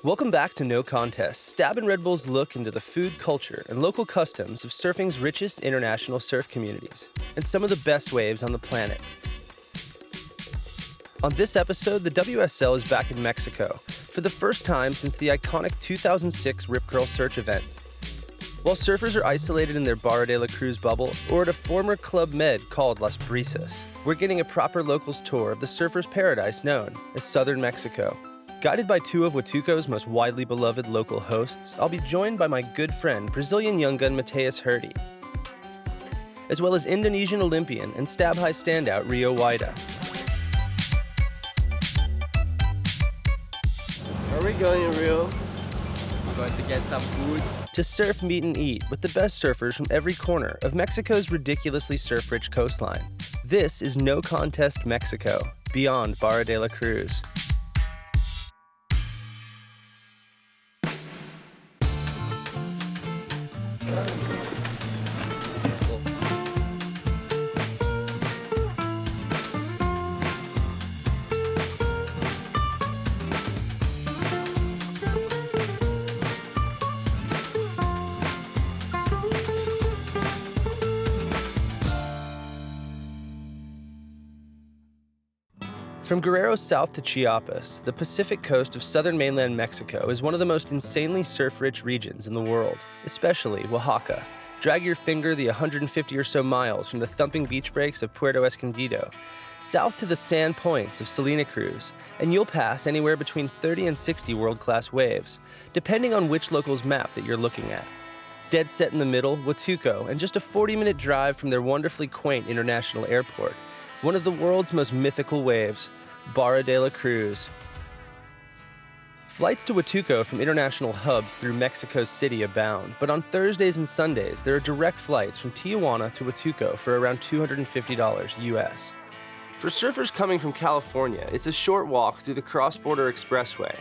Welcome back to No Contest, Stab and Red Bull's look into the food, culture, and local customs of surfing's richest international surf communities, and some of the best waves on the planet. On this episode, the WSL is back in Mexico for the first time since the iconic 2006 Rip Curl Search event. While surfers are isolated in their Barra de la Cruz bubble or at a former Club Med called Las Brisas, we're getting a proper locals tour of the surfer's paradise known as Southern Mexico. Guided by two of Huatuco's most widely beloved local hosts, I'll be joined by my good friend, Brazilian young gun Mateus Herdy, as well as Indonesian Olympian and Stab High standout Rio Waida. Where are we going, Rio? We're going to get some food. To surf, meet, and eat with the best surfers from every corner of Mexico's ridiculously surf-rich coastline. This is No Contest Mexico, beyond Barra de la Cruz. From Guerrero south to Chiapas, the Pacific coast of southern mainland Mexico is one of the most insanely surf-rich regions in the world, especially Oaxaca. Drag your finger the 150 or so miles from the thumping beach breaks of Puerto Escondido, south to the sand points of Salina Cruz, and you'll pass anywhere between 30 and 60 world-class waves, depending on which local's map that you're looking at. Dead set in the middle, Huatuco, and just a 40-minute drive from their wonderfully quaint international airport, one of the world's most mythical waves, Barra de la Cruz. Flights to Huatuco from international hubs through Mexico's city abound, but on Thursdays and Sundays, there are direct flights from Tijuana to Huatuco for around $250 US. For surfers coming from California, it's a short walk through the cross-border expressway,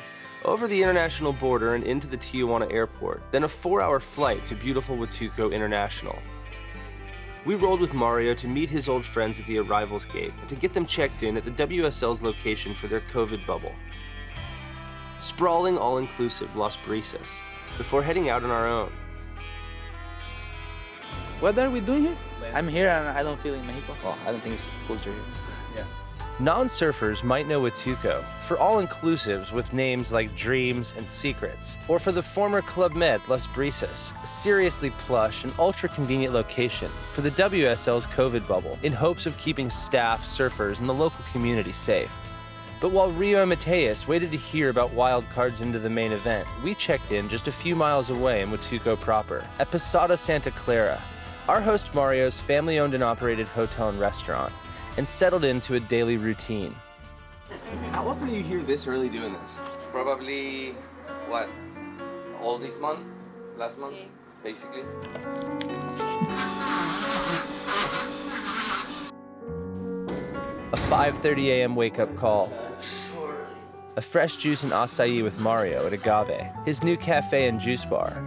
over the international border and into the Tijuana airport, then a 4-hour flight to beautiful Huatuco International. We rolled with Mario to meet his old friends at the arrivals gate and to get them checked in at the WSL's location for their COVID bubble. Sprawling, all-inclusive Las Brisas, before heading out on our own. What are we doing here? I'm here and I don't feel in Mexico. Well, I don't think it's culture here. Non-surfers might know Huatuco for all-inclusives with names like Dreams and Secrets, or for the former Club Med Las Brisas, a seriously plush and ultra-convenient location for the WSL's COVID bubble in hopes of keeping staff, surfers, and the local community safe. But while Rio and Mateus waited to hear about wild cards into the main event, we checked in just a few miles away in Huatuco proper, at Posada Santa Clara, our host Mario's family-owned and operated hotel and restaurant, and settled into a daily routine. How often do you hear this early doing this? Probably, all this month? Last month, basically. A 5:30 a.m. wake-up call. A fresh juice and acai with Mario at Agave, his new cafe and juice bar.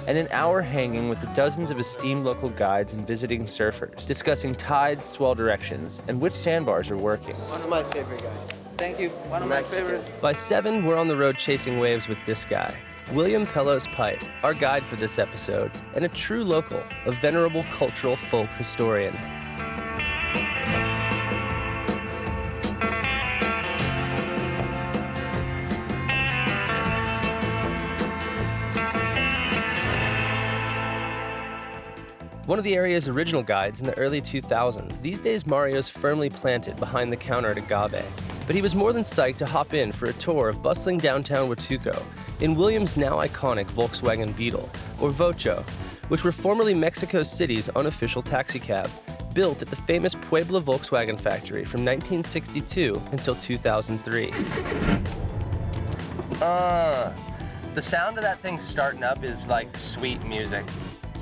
And an hour hanging with the dozens of esteemed local guides and visiting surfers, discussing tides, swell directions, and which sandbars are working. One of my favorite guys. Thank you. One of my favorite. By 7, we're on the road chasing waves with this guy, William Pelos Pipe, our guide for this episode, and a true local, a venerable cultural folk historian. One of the area's original guides in the early 2000s, these days Mario's firmly planted behind the counter at Agave. But he was more than psyched to hop in for a tour of bustling downtown Huatuco in William's now iconic Volkswagen Beetle, or Vocho, which were formerly Mexico City's unofficial taxicab, built at the famous Puebla Volkswagen factory from 1962 until 2003. The sound of that thing starting up is like sweet music.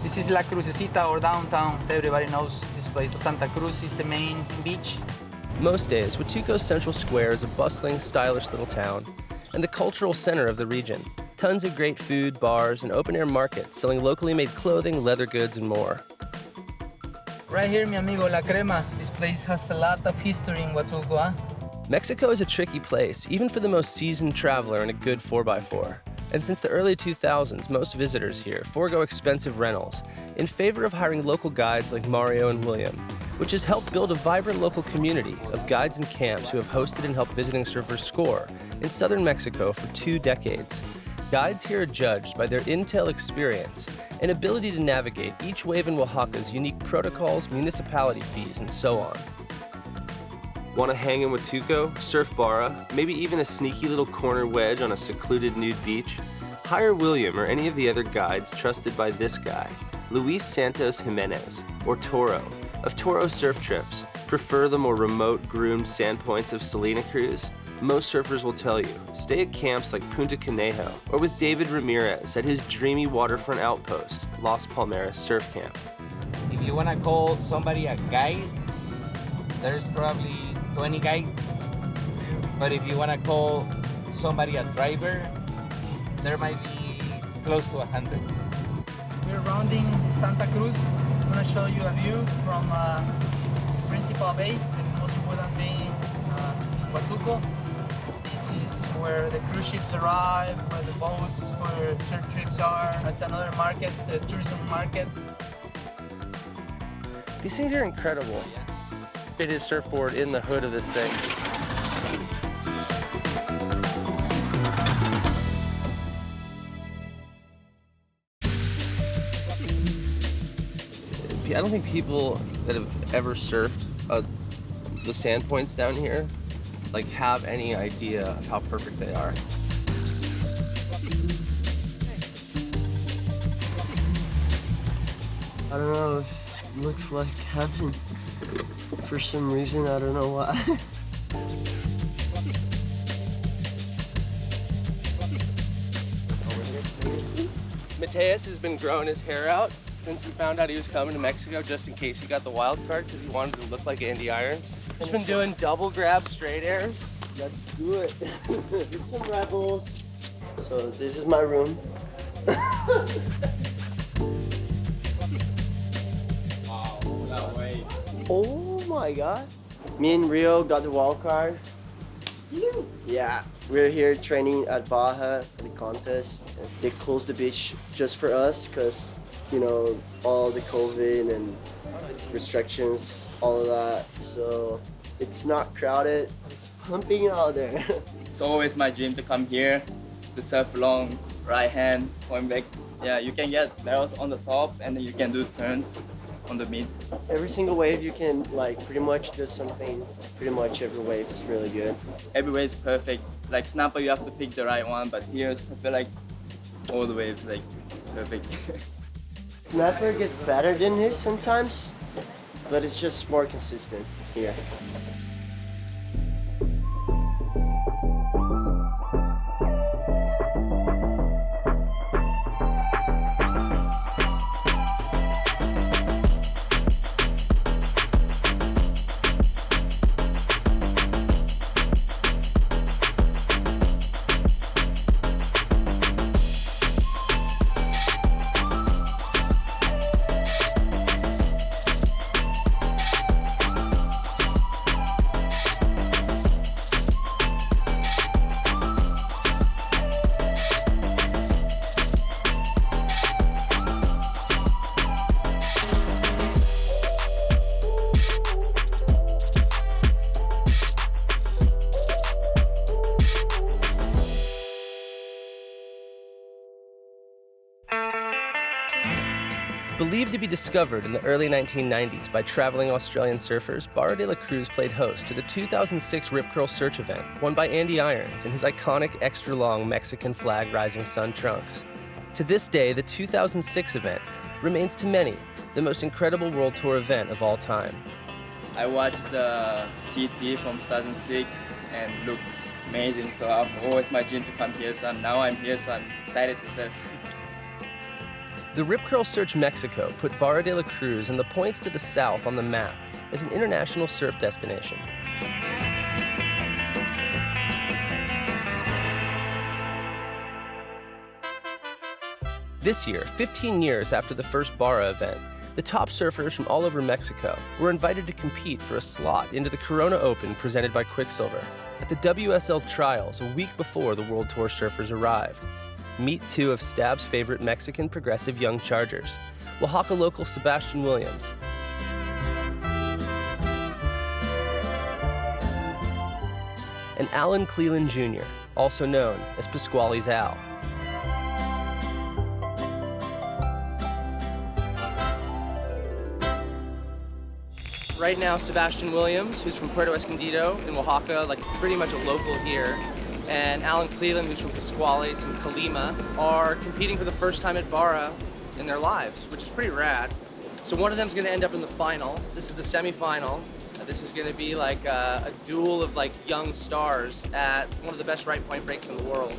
This is La Crucecita, or downtown. Everybody knows this place. Santa Cruz is the main beach. Most days, Huatuco's Central Square is a bustling, stylish little town and the cultural center of the region. Tons of great food, bars, and open-air markets selling locally made clothing, leather goods, and more. Right here, mi amigo, La Crema. This place has a lot of history in Huatuco. Mexico is a tricky place, even for the most seasoned traveler in a good 4x4. And since the early 2000s, most visitors here forego expensive rentals in favor of hiring local guides like Mario and William, which has helped build a vibrant local community of guides and camps who have hosted and helped visiting surfers score in southern Mexico for 2 decades. Guides here are judged by their intel experience and ability to navigate each wave in Oaxaca's unique protocols, municipality fees, and so on. Want to hang in with Tuco, surf Barra, maybe even a sneaky little corner wedge on a secluded nude beach? Hire William or any of the other guides trusted by this guy, Luis Santos Jimenez, or Toro, of Toro Surf Trips. Prefer the more remote, groomed sand points of Salina Cruz? Most surfers will tell you, stay at camps like Punta Conejo, or with David Ramirez at his dreamy waterfront outpost, Las Palmeras Surf Camp. If you want to call somebody a guide, there's probably 20 guides. But if you want to call somebody a driver, there might be close to 100. We're rounding Santa Cruz. I'm going to show you a view from Principal Bay, the most important bay in Huatuco. This is where the cruise ships arrive, where the boats, where surf trips are. That's another market, the tourism market. These things are incredible. Fit his surfboard in the hood of this thing. I don't think people that have ever surfed the sand points down here like have any idea of how perfect they are. I don't know, it looks like heaven. For some reason, I don't know why. Mateus has been growing his hair out since he found out he was coming to Mexico, just in case he got the wild card, because he wanted to look like Andy Irons. He's been doing double grab straight airs. Let's do it. Do some rebels. So this is my room. Wow, that way. Oh my God. Me and Rio got the wild card. Yeah, we're here training at Barra for the contest. They closed the beach just for us because, you know, all the COVID and restrictions, all of that. So it's not crowded. It's pumping out there. It's always my dream to come here to surf along right hand, point back. Yeah, you can get barrels on the top and then you can do turns on the mid. Every single wave you can like pretty much do something. Pretty much every wave is really good. Every wave is perfect. Like snapper, you have to pick the right one, but here I feel like all the waves like perfect. Snapper gets better than his sometimes, but it's just more consistent here. Believed to be discovered in the early 1990s by traveling Australian surfers, Barra de la Cruz played host to the 2006 Rip Curl Search event, won by Andy Irons in his iconic extra-long Mexican flag Rising Sun trunks. To this day, the 2006 event remains to many the most incredible World Tour event of all time. I watched the CT from 2006 and looks amazing, so I've always my dream to come here, so now I'm here, so I'm excited to surf. The Rip Curl Search Mexico put Barra de la Cruz and the points to the south on the map as an international surf destination. This year, 15 years after the first Barra event, The top surfers from all over Mexico were invited to compete for a slot into the Corona Open presented by Quicksilver at the WSL Trials a week before the World Tour surfers arrived. Meet two of Stab's favorite Mexican progressive young chargers, Oaxaca local Sebastian Williams and Alan Cleland Jr., also known as Pasquale's Al. Right now, Sebastian Williams, who's from Puerto Escondido in Oaxaca, like pretty much a local here, and Alan Cleland, who's from Pasquale's in Colima, are competing for the first time at Barra in their lives, which is pretty rad. So one of them's gonna end up in the final. This is the semifinal. This is gonna be like a duel of like young stars at one of the best right point breaks in the world.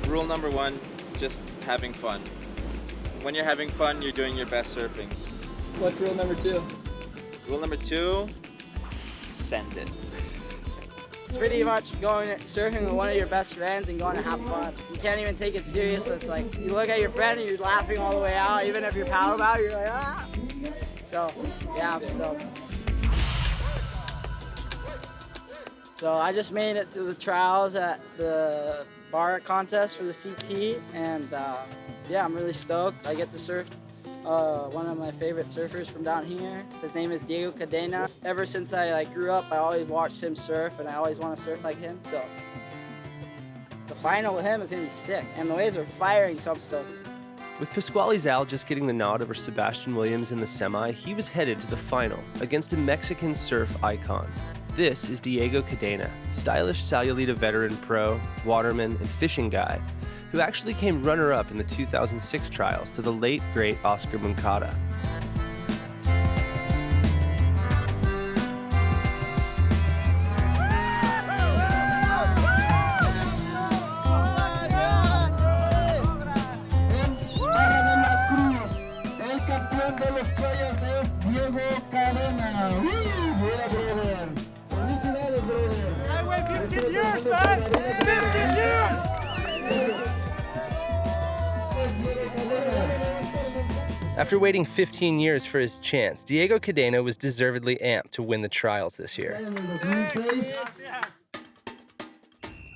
Rule number one, just having fun. When you're having fun, you're doing your best surfing. What's rule number 2? Rule number 2, send it. It's pretty much going surfing with one of your best friends and going to have fun. You can't even take it serious. So it's like you look at your friend and you're laughing all the way out. Even if you're paddle out, you're like, ah. So yeah, I'm stoked. So I just made it to the trials at the Barra contest for the CT, and yeah, I'm really stoked. I get to surf one of my favorite surfers from down here. His name is Diego Cadena. Ever since I grew up, I always watched him surf, and I always want to surf like him. So the final with him is gonna be sick, and the waves are firing, so I'm stoked. With Pasquale's Al just getting the nod over Sebastian Williams in the semi, he was headed to the final against a Mexican surf icon. This is Diego Cadena, stylish Sayulita veteran pro, waterman, and fishing guy, who actually came runner-up in the 2006 trials to the late, great Oscar Moncada. El campeón de los playas es Diego Cadena. Brother. Felicidades, brother. I wait 15 years, man! 15 years! After waiting 15 years for his chance, Diego Cadena was deservedly amped to win the trials this year.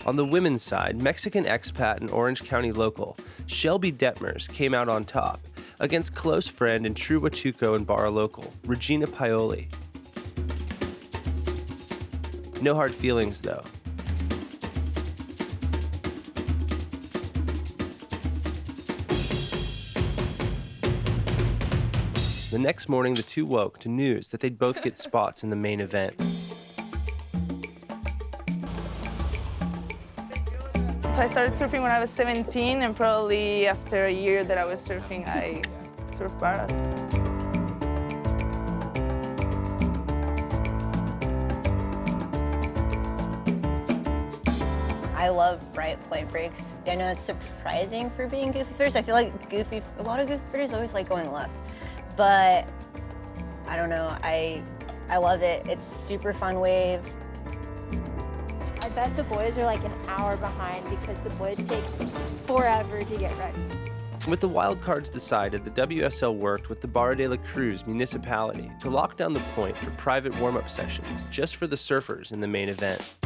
On the women's side, Mexican expat and Orange County local Shelby Detmers came out on top against close friend and true Huachuco and Barra local Regina Paoli. No hard feelings, though. The next morning, the two woke to news that they'd both get spots in the main event. So I started surfing when I was 17, and probably after a year that I was surfing, I surfed Barra. I love bright point breaks. I know it's surprising for being goofy fitters. I feel like a lot of goofy fitters always like going left. But I don't know, I love it. It's super fun wave. I bet the boys are like an hour behind because the boys take forever to get ready. With the wild cards decided, the WSL worked with the Barra de la Cruz municipality to lock down the point for private warm-up sessions just for the surfers in the main event.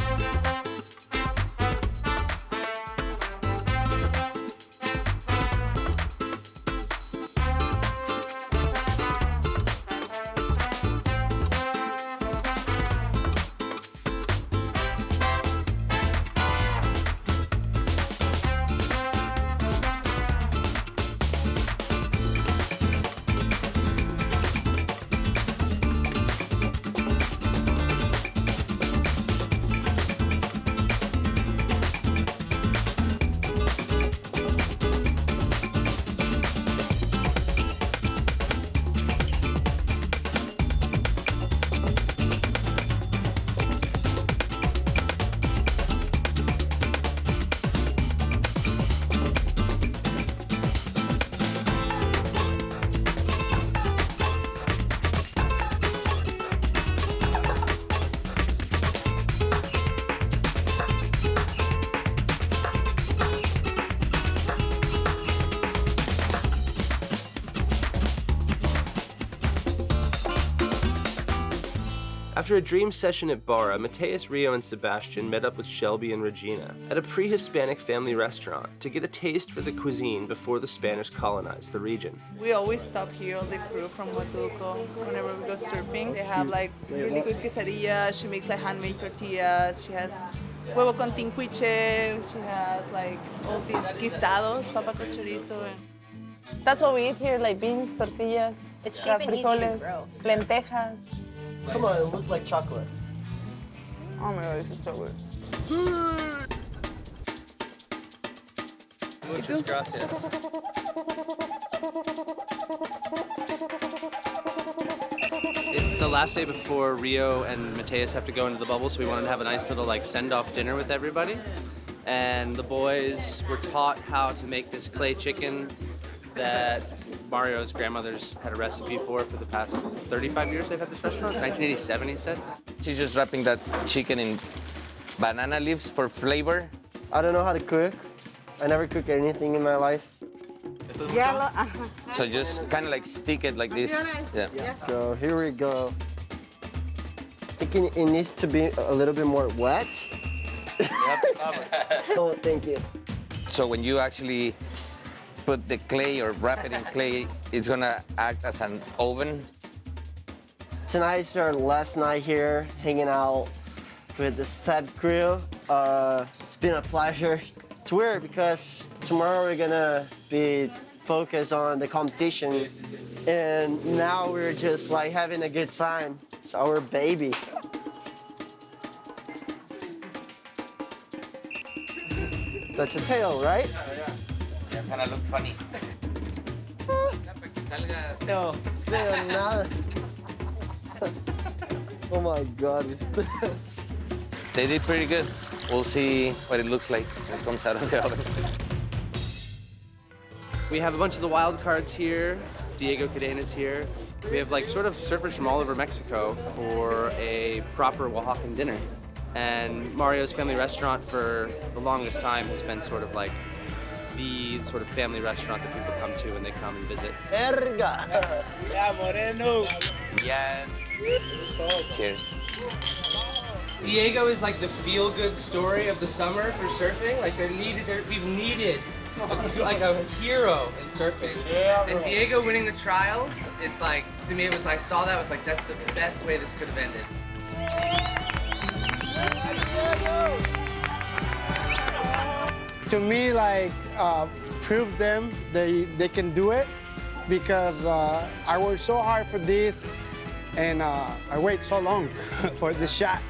After a dream session at Barra, Mateus, Rio, and Sebastian met up with Shelby and Regina at a pre-Hispanic family restaurant to get a taste for the cuisine before the Spanish colonized the region. We always stop here, all the crew from Huatulco, whenever we go surfing. They have like really good quesadillas. She makes like handmade tortillas. She has huevo con tinquiche. She has like all these guisados, papa con chorizo. That's what we eat here, like beans, tortillas, It's cheap and easy to grow. lentejas. Come on, it looks like chocolate. Oh my god, this is so good. Muchas gracias. It's the last day before Rio and Mateus have to go into the bubble, so we wanted to have a nice little like send-off dinner with everybody. And the boys were taught how to make this clay chicken that Mario's grandmother's had a recipe for the past 35 years they've had this restaurant. 1987, he said. She's just wrapping that chicken in banana leaves for flavor. I don't know how to cook. I never cook anything in my life. So just kind of like stick it like this. Yeah. So here we go. Thinking it needs to be a little bit more wet. Oh, thank you. So when you actually put the clay or wrap it in clay, it's gonna act as an oven. Tonight's our last night here, hanging out with the step crew. It's been a pleasure. It's weird because tomorrow we're gonna be focused on the competition, and now we're just like having a good time. It's our baby. That's a tail, right? Yeah, kind of look funny. No, nada. Oh my God. They did pretty good. We'll see what it looks like when it comes out of the oven. We have a bunch of the wild cards here. Diego Cadena's here. We have like sort of surfers from all over Mexico for a proper Oaxacan dinner. And Mario's family restaurant for the longest time has been sort of like the sort of family restaurant that people come to when they come and visit. Erga. Yeah, Moreno. Yeah. Cheers. Diego is like the feel-good story of the summer for surfing. Like we've needed like a hero in surfing. Yeah, and Diego winning the trials, it's like, to me it was, I saw that, I was like, that's the best way this could have ended. To me, like, prove them they can do it, because I worked so hard for this, and I wait so long for the shot.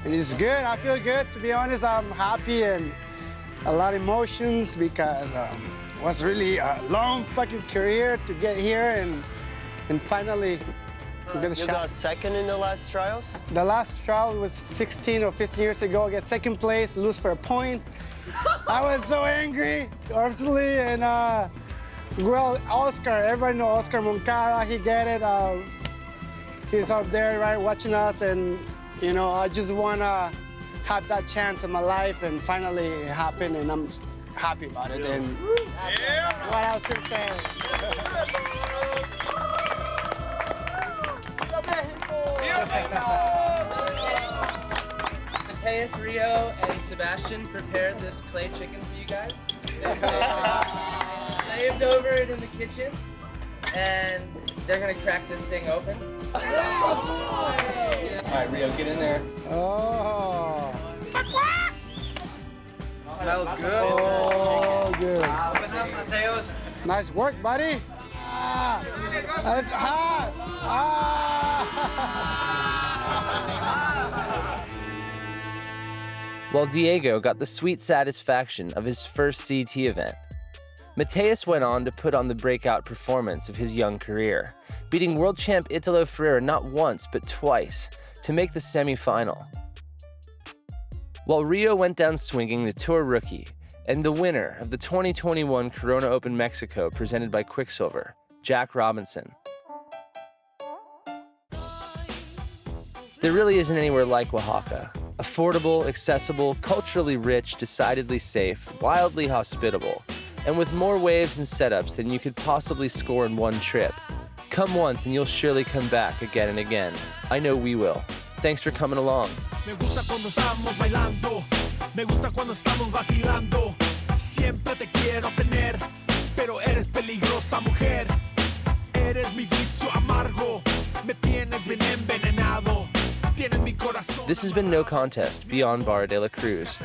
And it's good, I feel good, to be honest. I'm happy and a lot of emotions, because it was really a long fucking career to get here, and finally get a You shot. got second in the last trials? The last trial was 16 or 15 years ago. I got second place, lose for a point. I was so angry, obviously, and well, Oscar, everybody know Oscar Moncada, he get it. He's up there, right, watching us, and you know, I just wanna have that chance in my life, and finally it happened, and I'm happy about it. And what else can I say? Mateus, Rio, and Sebastian prepared this clay chicken for you guys. They slaved over it in the kitchen, and they're gonna crack this thing open. All right, Rio, get in there. Oh. Smells good. Oh, good. Open up, Mateus. Nice work, buddy. Ah, that's hot. Ah. While Diego got the sweet satisfaction of his first CT event, Mateus went on to put on the breakout performance of his young career, beating world champ Italo Ferreira not once but twice to make the semi-final. While Rio went down swinging the Tour Rookie and the winner of the 2021 Corona Open Mexico presented by Quicksilver, Jack Robinson. There really isn't anywhere like Oaxaca. Affordable, accessible, culturally rich, decidedly safe, wildly hospitable, and with more waves and setups than you could possibly score in one trip. Come once and you'll surely come back again and again. I know we will. Thanks for coming along. Me gusta cuando estamos bailando, me gusta cuando estamos vacilando. Siempre te quiero tener, pero eres peligrosa mujer. Eres mi vicio amargo, me tienes bien envenenado. Tienes mi corazón. This has been No Contest Beyond Barra de la Cruz.